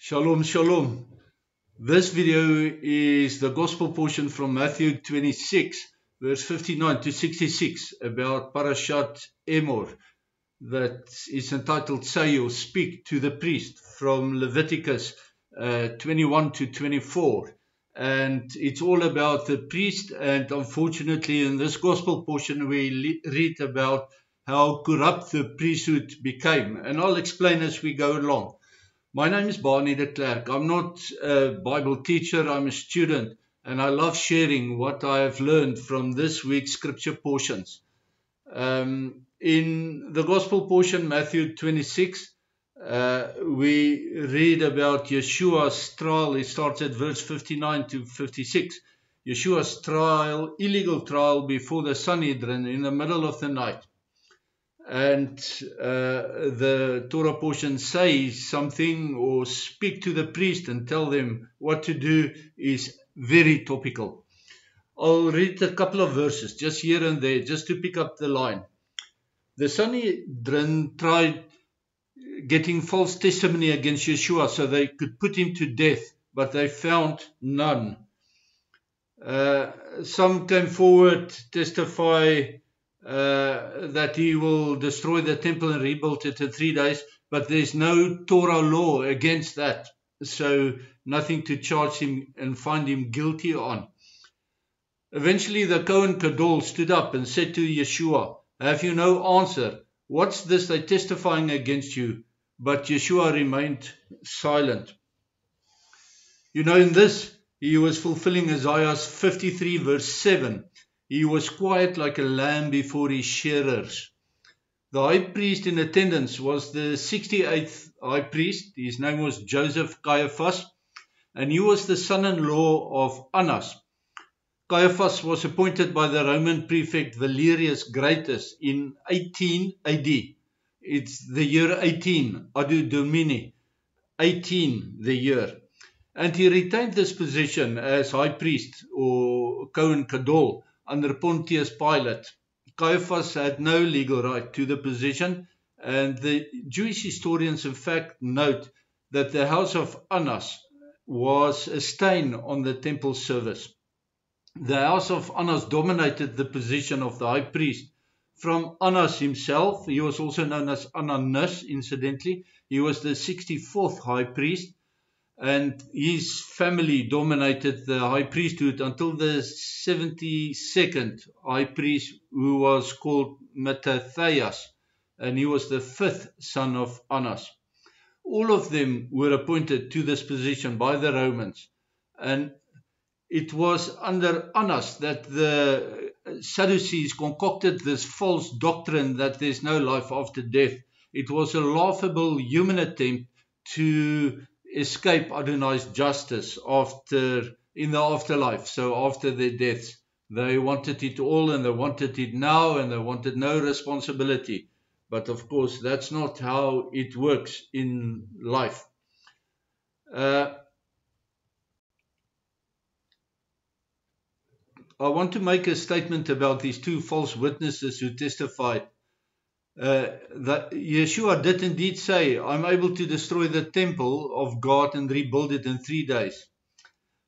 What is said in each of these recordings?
Shalom, shalom. This video is the gospel portion from Matthew 26, verse 59 to 66 about Parashat Emor that is entitled Say or Speak to the Priest from Leviticus 21 to 24. And it's all about the priest, and unfortunately in this gospel portion we read about how corrupt the priesthood became. And I'll explain as we go along. My name is Barney de Klerk. I'm not a Bible teacher, I'm a student, and I love sharing what I have learned from this week's scripture portions. In the gospel portion, Matthew 26, we read about Yeshua's trial. It starts at verse 59 to 56. Yeshua's trial, illegal trial before the Sanhedrin in the middle of the night. And the Torah portion says something or speak to the priest and tell them what to do is very topical. I'll read a couple of verses just here and there just to pick up the line. The Sanhedrin tried getting false testimony against Yeshua so they could put him to death, but they found none. Some came forward, testify that he will destroy the temple and rebuild it in 3 days, but there's no Torah law against that, so nothing to charge him and find him guilty on. Eventually the Kohen Gadol stood up and said to Yeshua, "Have you no answer? What's this they testifying against you?" But Yeshua remained silent. You know, in this he was fulfilling Isaiah 53 verse 7. He was quiet like a lamb before his shearers. The high priest in attendance was the 68th high priest. His name was Joseph Caiaphas, and he was the son-in-law of Annas. Caiaphas was appointed by the Roman prefect Valerius Gratus in 18 AD. It's the year 18, Adu Domini, 18 the year. And he retained this position as high priest or Kohen Gadol under Pontius Pilate. Caiaphas had no legal right to the position, and the Jewish historians in fact note that the house of Annas was a stain on the temple service. The house of Annas dominated the position of the high priest. From Annas himself, he was also known as Ananus, incidentally. He was the 64th high priest, and his family dominated the high priesthood until the 72nd high priest, who was called Mattathias, and he was the 5th son of Annas. All of them were appointed to this position by the Romans, and it was under Annas that the Sadducees concocted this false doctrine that there's no life after death. It was a laughable human attempt to escape Adonai's justice in the afterlife. So after their deaths, they wanted it all, and they wanted it now, and they wanted no responsibility. But of course, that's not how it works in life. I want to make a statement about these two false witnesses who testified. That Yeshua did indeed say, "I'm able to destroy the temple of God and rebuild it in 3 days."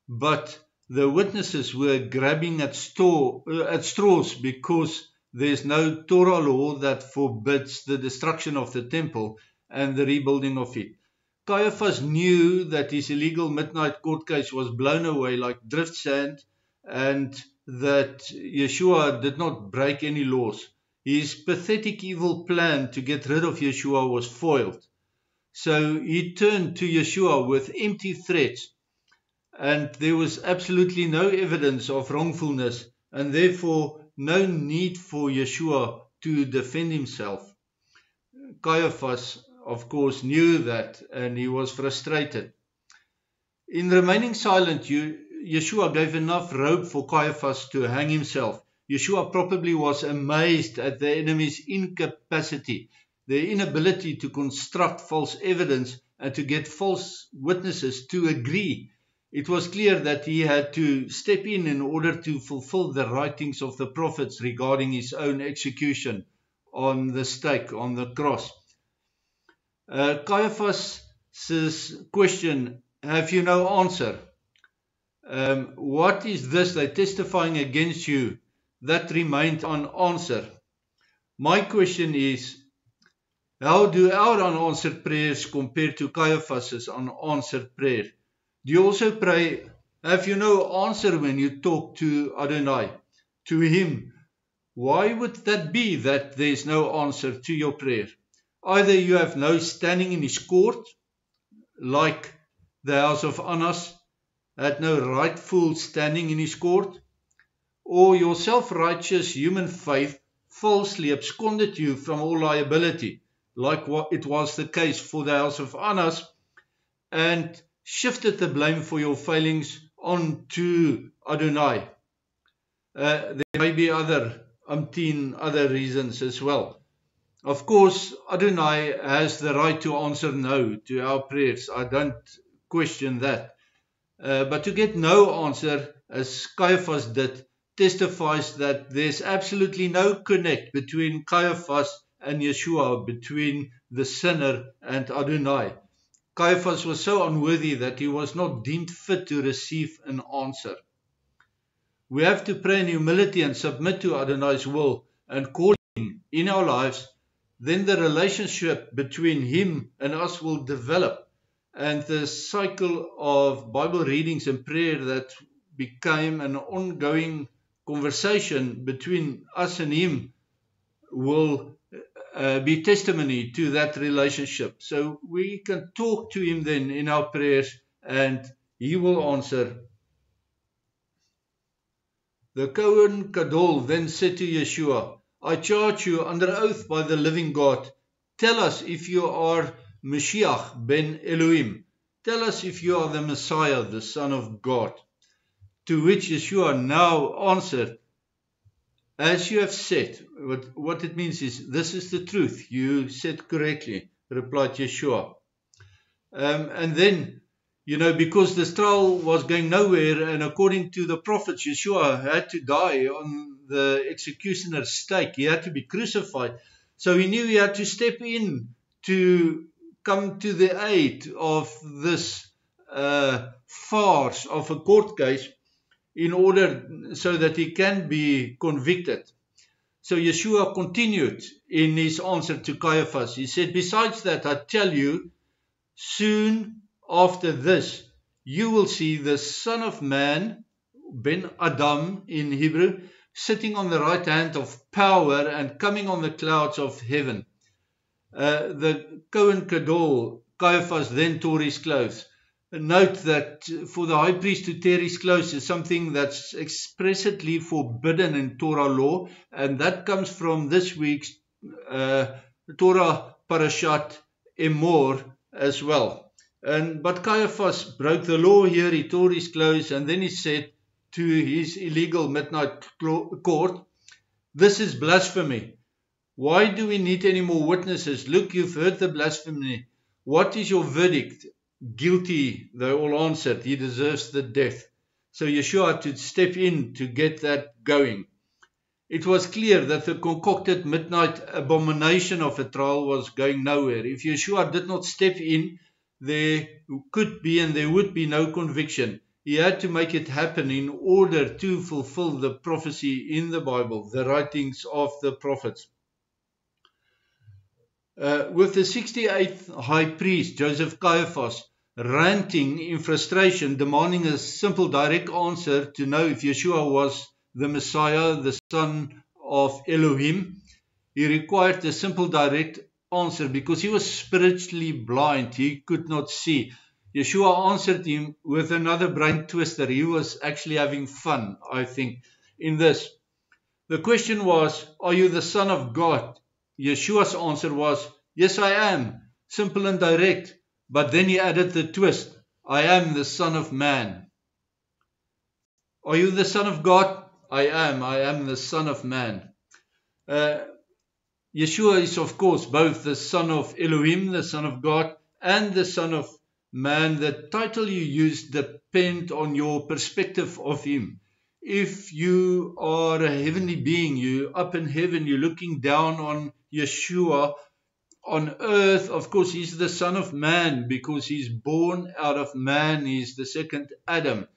But the witnesses were grabbing at straws because there's no Torah law that forbids the destruction of the temple and the rebuilding of it. Caiaphas knew that his illegal midnight court case was blown away like drift sand, and that Yeshua did not break any laws. His pathetic evil plan to get rid of Yeshua was foiled. So he turned to Yeshua with empty threats, and there was absolutely no evidence of wrongfulness, and therefore no need for Yeshua to defend himself. Caiaphas, of course, knew that, and he was frustrated. In remaining silent, Yeshua gave enough rope for Caiaphas to hang himself. Yeshua probably was amazed at the enemy's incapacity, their inability to construct false evidence and to get false witnesses to agree. It was clear that he had to step in order to fulfill the writings of the prophets regarding his own execution on the stake, on the cross. Caiaphas says, question, have you no answer? What is this they testifying against you that remained unanswered? My question is, how do our unanswered prayers compare to Caiaphas' unanswered prayer? Do you also pray, have you no answer when you talk to Adonai, to him? Why would that be that there is no answer to your prayer? Either you have no standing in his court, like the house of Annas had no rightful standing in his court, or your self-righteous human faith falsely absconded you from all liability, like what it was the case for the house of Annas, and shifted the blame for your failings onto Adonai. There may be umpteen other reasons as well. Of course, Adonai has the right to answer no to our prayers. I don't question that. But to get no answer, as Caiaphas did, testifies that there's absolutely no connect between Caiaphas and Yeshua, between the sinner and Adonai. Caiaphas was so unworthy that he was not deemed fit to receive an answer. We have to pray in humility and submit to Adonai's will and call him in our lives. Then the relationship between him and us will develop, and the cycle of Bible readings and prayer that became an ongoing conversation between us and him will be testimony to that relationship. So we can talk to him then in our prayers, and he will answer. The Kohen Gadol then said to Yeshua, I charge you under oath by the living God, tell us if you are Mashiach ben Elohim. Tell us if you are the Messiah, the Son of God. To which Yeshua now answered, as you have said. What it means is, this is the truth. You said correctly, replied Yeshua. And then, because this trial was going nowhere, and according to the prophets, Yeshua had to die on the executioner's stake. He had to be crucified. So he knew he had to step in to come to the aid of this farce of a court case in order so that he can be convicted. So Yeshua continued in his answer to Caiaphas. He said, besides that, I tell you, soon after this, you will see the Son of Man, Ben Adam in Hebrew, sitting on the right hand of power and coming on the clouds of heaven. The Kohen Gadol, Caiaphas, then tore his clothes. Note that for the high priest to tear his clothes is something that's expressly forbidden in Torah law, and that comes from this week's Torah Parashat Emor as well. But Caiaphas broke the law here. He tore his clothes, and then he said to his illegal midnight court, this is blasphemy. Why do we need any more witnesses? Look, you've heard the blasphemy. What is your verdict? Guilty, they all answered. He deserves the death. So Yeshua had to step in to get that going. It was clear that the concocted midnight abomination of a trial was going nowhere. If Yeshua did not step in, there could be and there would be no conviction. He had to make it happen in order to fulfill the prophecy in the Bible, the writings of the prophets. With the 68th high priest, Joseph Caiaphas, ranting in frustration, demanding a simple direct answer to know if Yeshua was the Messiah, the Son of Elohim, he required a simple direct answer because he was spiritually blind. He could not see. Yeshua answered him with another brain twister. He was actually having fun, I think, in this. The question was, are you the Son of God? Yeshua's answer was, yes, I am. Simple and direct. But then he added the twist, I am the Son of Man. Are you the Son of God? I am the Son of Man. Yeshua is, of course, both the Son of Elohim, the Son of God, and the Son of Man. The title you use depends on your perspective of him. If you are a heavenly being, you up in heaven, you're looking down on Yeshua, on earth, of course, he's the Son of Man because he's born out of man. He's the second Adam.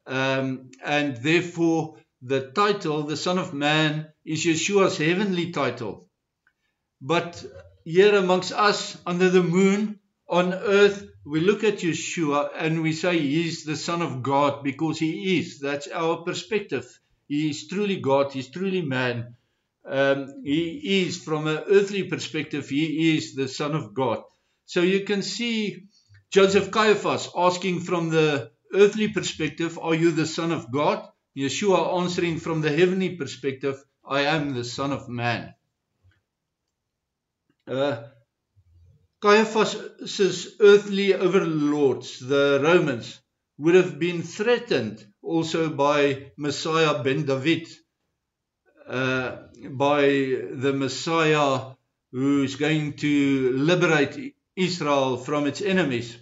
And therefore, the title, the Son of Man, is Yeshua's heavenly title. But here amongst us, under the moon, on earth, we look at Yeshua and we say he's the Son of God because he is. That's our perspective. He is truly God. He's truly man. He is, from an earthly perspective, he is the Son of God. So you can see Joseph Caiaphas asking from the earthly perspective, are you the Son of God? Yeshua answering from the heavenly perspective, I am the Son of Man. Caiaphas' earthly overlords, the Romans, would have been threatened also by Messiah ben David, by the Messiah who is going to liberate Israel from its enemies,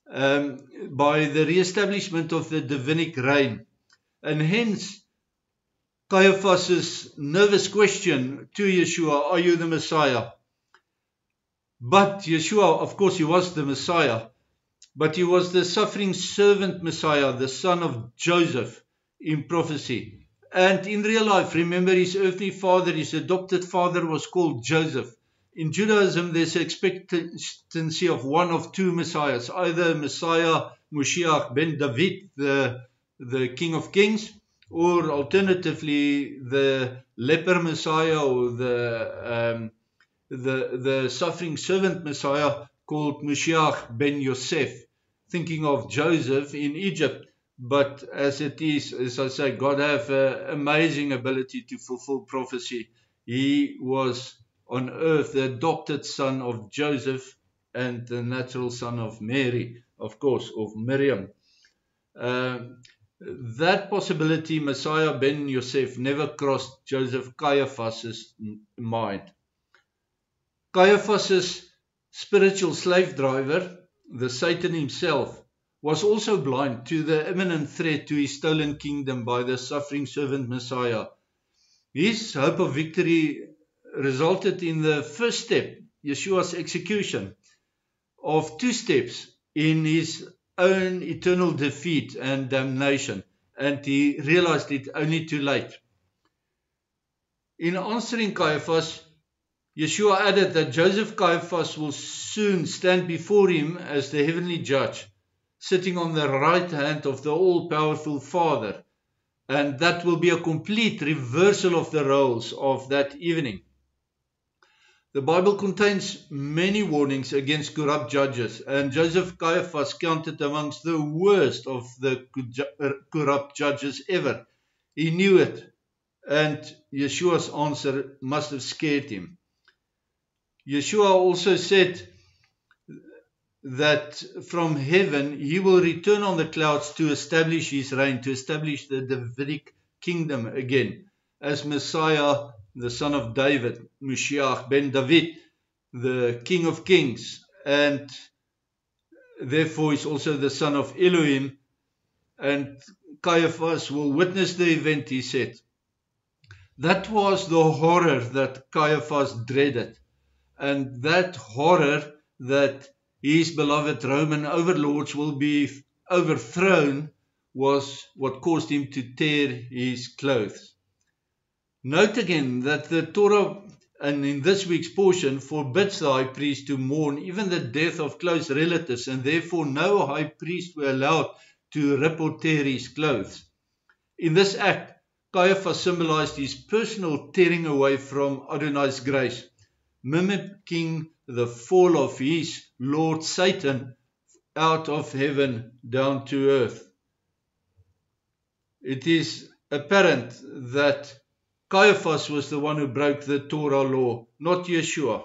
by the re-establishment of the Davidic reign. And hence, Caiaphas' nervous question to Yeshua, are you the Messiah? But Yeshua, of course, he was the Messiah, but he was the suffering servant Messiah, the son of Joseph in prophecy. And in real life, remember, his earthly father, his adopted father, was called Joseph. In Judaism, there's an expectancy of one of two Messiahs, either Messiah Moshiach ben David, the King of Kings, or alternatively the leper Messiah, or the suffering servant Messiah called Moshiach ben Yosef, thinking of Joseph in Egypt. But as it is, as I say, God have an amazing ability to fulfill prophecy. He was on earth the adopted son of Joseph and the natural son of Mary, of course, of Miriam. That possibility, Messiah ben Yosef, never crossed Joseph Caiaphas' mind. Caiaphas' spiritual slave driver, the Satan himself, was also blind to the imminent threat to his stolen kingdom by the suffering servant Messiah. His hope of victory resulted in the first step, Yeshua's execution, of two steps in his own eternal defeat and damnation, and he realized it only too late. In answering Caiaphas, Yeshua added that Joseph Caiaphas will soon stand before him as the heavenly judge, sitting on the right hand of the all-powerful Father, and that will be a complete reversal of the roles of that evening. The Bible contains many warnings against corrupt judges, and Joseph Caiaphas counted amongst the worst of the corrupt judges ever. He knew it, and Yeshua's answer must have scared him. Yeshua also said that from heaven he will return on the clouds to establish his reign, to establish the Davidic kingdom again, as Messiah, the son of David, Moshiach ben David, the King of Kings, and therefore is also the son of Elohim. And Caiaphas will witness the event, he said. That was the horror that Caiaphas dreaded, and that horror that his beloved Roman overlords will be overthrown was what caused him to tear his clothes. Note again that the Torah, and in this week's portion, forbids the high priest to mourn even the death of close relatives, and therefore no high priest were allowed to rip or tear his clothes. In this act, Caiaphas symbolized his personal tearing away from Adonai's grace, mimicking the fall of his Lord Satan out of heaven down to earth. It is apparent that Caiaphas was the one who broke the Torah law, not Yeshua.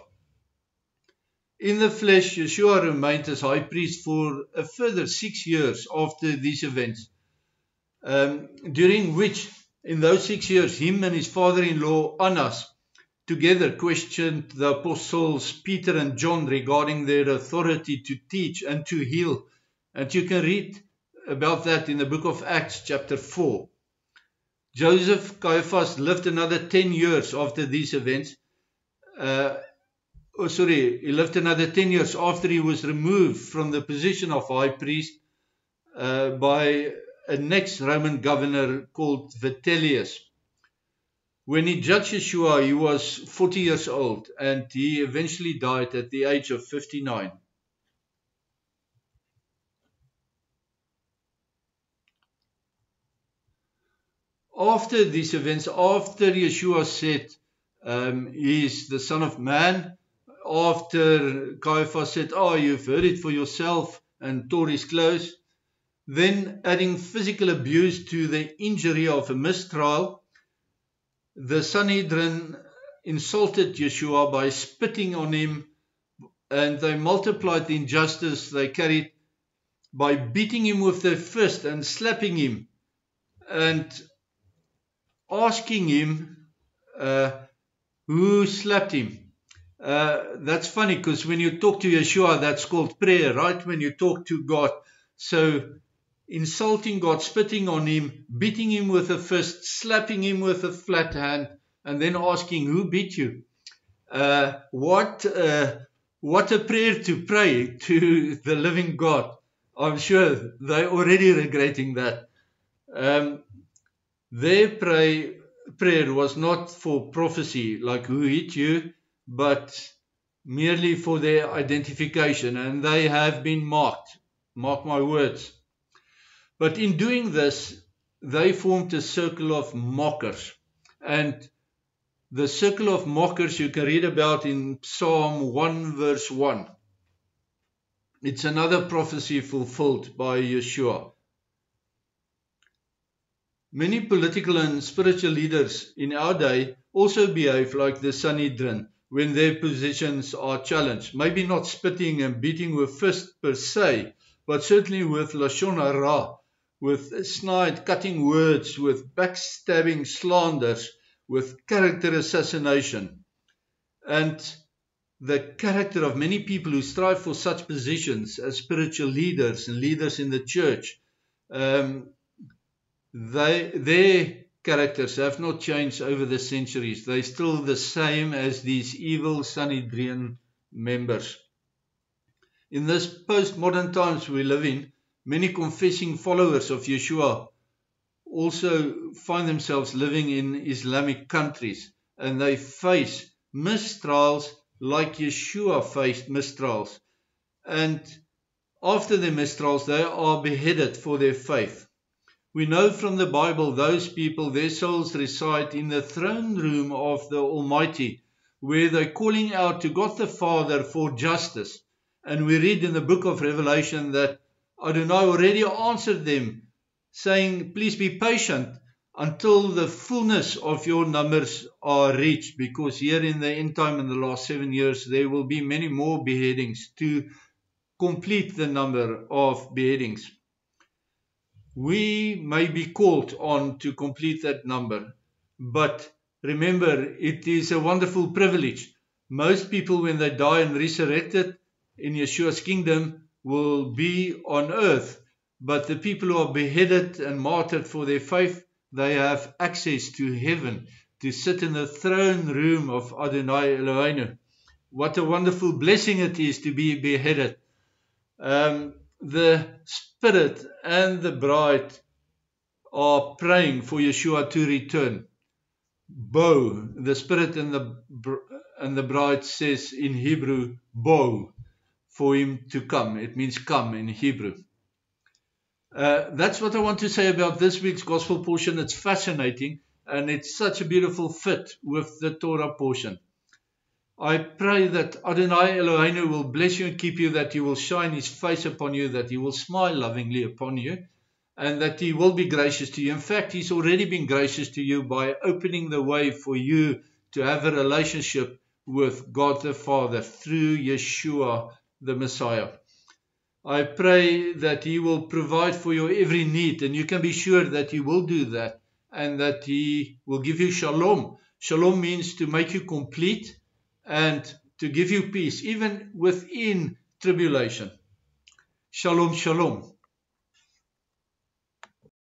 In the flesh, Yeshua remained as high priest for a further 6 years after these events, during which, in those 6 years, him and his father-in-law Annas together questioned the apostles Peter and John regarding their authority to teach and to heal. And you can read about that in the book of Acts chapter 4. Joseph Caiaphas lived another 10 years after these events, he lived another 10 years after he was removed from the position of high priest by a next Roman governor called Vitellius. When he judged Yeshua, he was 40 years old, and he eventually died at the age of 59. After these events, after Yeshua said he is the Son of Man, after Caiaphas said, "Oh, you've heard it for yourself," and tore his clothes, then adding physical abuse to the injury of a mistrial, the Sanhedrin insulted Yeshua by spitting on him, and they multiplied the injustice they carried by beating him with their fist and slapping him and asking him who slapped him. That's funny, because when you talk to Yeshua, that's called prayer, right? When you talk to God. So insulting God, spitting on him, beating him with a fist, slapping him with a flat hand, and then asking, who beat you? What a prayer to pray to the living God. I'm sure they're already regretting that. Their prayer was not for prophecy, like who hit you, but merely for their identification, and they have been marked. Mark my words. But in doing this, they formed a circle of mockers. And the circle of mockers you can read about in Psalm 1 verse 1. It's another prophecy fulfilled by Yeshua. Many political and spiritual leaders in our day also behave like the Sanhedrin when their positions are challenged. Maybe not spitting and beating with fists per se, but certainly with Lashon Hara, with snide cutting words, with backstabbing slanders, with character assassination. And the character of many people who strive for such positions as spiritual leaders and leaders in the church, their characters have not changed over the centuries. They're still the same as these evil Sanhedrin members. In this postmodern times we live in, many confessing followers of Yeshua also find themselves living in Islamic countries, and they face mistrials like Yeshua faced mistrials. And after the mistrials, they are beheaded for their faith. We know from the Bible those people, their souls reside in the throne room of the Almighty, where they're calling out to God the Father for justice. And we read in the book of Revelation that Adonai already answered them, saying, please be patient until the fullness of your numbers are reached, because here in the end time, in the last 7 years, there will be many more beheadings to complete the number of beheadings. We may be called on to complete that number, but remember, it is a wonderful privilege. Most people, when they die and resurrected in Yeshua's kingdom, will be on earth, but the people who are beheaded and martyred for their faith, they have access to heaven, to sit in the throne room of Adonai Eloheinu. What a wonderful blessing it is to be beheaded. The Spirit and the bride are praying for Yeshua to return. Bo, the Spirit and the bride says in Hebrew, bo, for him to come. It means come in Hebrew. That's what I want to say about this week's gospel portion. It's fascinating, and it's such a beautiful fit with the Torah portion. I pray that Adonai Eloheinu will bless you and keep you, that he will shine his face upon you, that he will smile lovingly upon you, and that he will be gracious to you. In fact, he's already been gracious to you by opening the way for you to have a relationship with God the Father through Yeshua the Messiah. I pray that he will provide for your every need, and you can be sure that he will do that, and that he will give you shalom. Shalom means to make you complete and to give you peace, even within tribulation. Shalom, shalom.